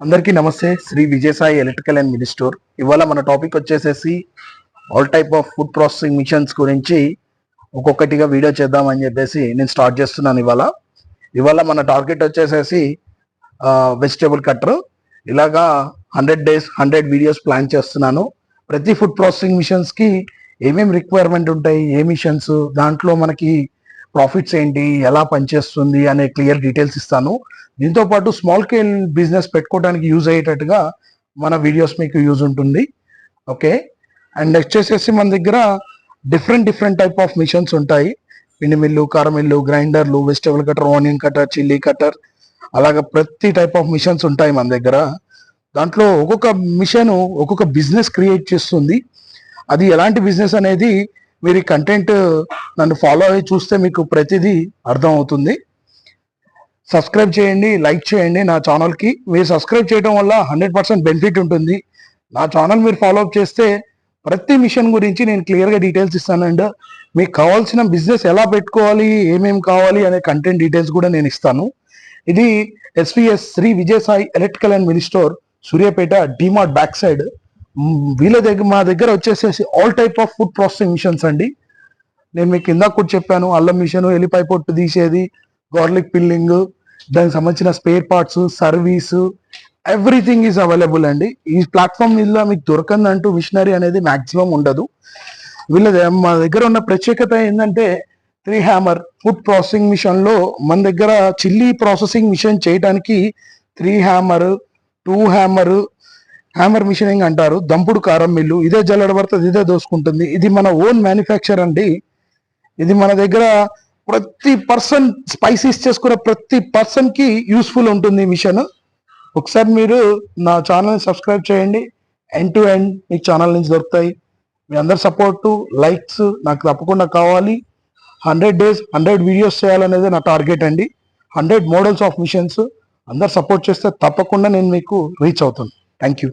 అందరికీ నమస్తే. Shri Vijayasai electrical and mini store. ఇవాళ మన టాపిక్ వచ్చేసేసి all type of food processing machines గురించి ఒక్కొక్కటిగా వీడియో చేద్దామని చెప్పేసి నేను స్టార్ట్ చేస్తున్నాను. ఇవాళ మన టార్గెట్ వచ్చేసేసి వెజిటేబుల్ కట్టర్. ఇలాగా 100 days 100 వీడియోస్ ప్లాన్ చేస్తున్నాను. ప్రతి ఫుడ్ ప్రాసెసింగ్ మిషన్స్కి ఏమేమి రిక్వైర్మెంట్ ఉంటాయి, ఏ మిషన్స్, దాంట్లో మనకి ప్రాఫిట్స్ ఏంటి, ఎలా పనిచేస్తుంది అనే క్లియర్ డీటెయిల్స్ ఇస్తాను. దీంతో పాటు స్మాల్ స్కేల్ బిజినెస్ పెట్టుకోవడానికి యూజ్ అయ్యేటట్టుగా మన వీడియోస్ మీకు యూజ్ ఉంటుంది. ఓకే, అండ్ నెక్స్ట్ వచ్చేసి మన దగ్గర డిఫరెంట్ టైప్ ఆఫ్ మిషన్స్ ఉంటాయి. పిండి మిల్లు, కారం మిల్లు, గ్రైండర్లు, vegetable cutter, onion cutter, chilli cutter, అలాగా ప్రతి టైప్ ఆఫ్ మిషన్స్ ఉంటాయి మన దగ్గర. దాంట్లో ఒక్కొక్క మిషన్ ఒక్కొక్క బిజినెస్ క్రియేట్ చేస్తుంది. అది ఎలాంటి బిజినెస్ అనేది మీరు ఈ కంటెంట్ నన్ను ఫాలో అయ్యి చూస్తే మీకు ప్రతిదీ అర్థం అవుతుంది. సబ్స్క్రైబ్ చేయండి, లైక్ చేయండి నా ఛానల్కి. మీరు సబ్స్క్రైబ్ చేయడం వల్ల 100% బెనిఫిట్ ఉంటుంది. నా ఛానల్ మీరు ఫాలో అప్ చేస్తే ప్రతి మిషన్ గురించి నేను క్లియర్గా డీటెయిల్స్ ఇస్తాను. అండ్ మీకు కావాల్సిన బిజినెస్ ఎలా పెట్టుకోవాలి, ఏమేమి కావాలి అనే కంటెంట్ డీటెయిల్స్ కూడా నేను ఇస్తాను. ఇది SVS Shri Vijayasai electrical and mini store, Suryapet, DMart back side. మా దగ్గర వచ్చేసేసి all type of food processing machines అండి. నేను మీకు ఇందాక కూడా చెప్పాను, అల్లం మిషన్, ఎల్లిపాయ పొట్టు తీసేది, గార్లిక్ పిల్లింగ్, దానికి సంబంధించిన spare parts, service, everything is available అండి. ఈ ప్లాట్ఫామ్ మీద మీకు దొరకందంటూ మిషనరీ అనేది మాక్సిమం ఉండదు. మా దగ్గర ఉన్న ప్రత్యేకత ఏంటంటే 3 హ్యామర్ ఫుడ్ ప్రాసెసింగ్ మిషన్లో మన దగ్గర చిల్లీ ప్రాసెసింగ్ మిషన్ చేయడానికి 3 హ్యామర్, 2 హ్యామర్ మిషనింగ్ అంటారు. దంపుడు కారం మిల్లు, ఇదే జల్లెడ పడుతుంది, ఇదే దోసుకుంటుంది. ఇది మన ఓన్ మ్యానుఫ్యాక్చర్ అండి. ఇది మన దగ్గర ప్రతి పర్సన్ స్పైసీస్ చేసుకునే ప్రతి పర్సన్ కి యూస్ఫుల్ ఉంటుంది ఈ మిషన్. ఒకసారి మీరు నా ఛానల్ని సబ్స్క్రైబ్ చేయండి. ఎండ్ టు ఎండ్ మీకు ఛానల్ నుంచి దొరుకుతాయి. మీ అందరి సపోర్టు, లైక్స్ నాకు తప్పకుండా కావాలి. 100 days 100 వీడియోస్ చేయాలనేది నా టార్గెట్ అండి. 100 మోడల్స్ ఆఫ్ మిషన్స్ అందరు సపోర్ట్ చేస్తే తప్పకుండా నేను మీకు రీచ్ అవుతాను. Thank you.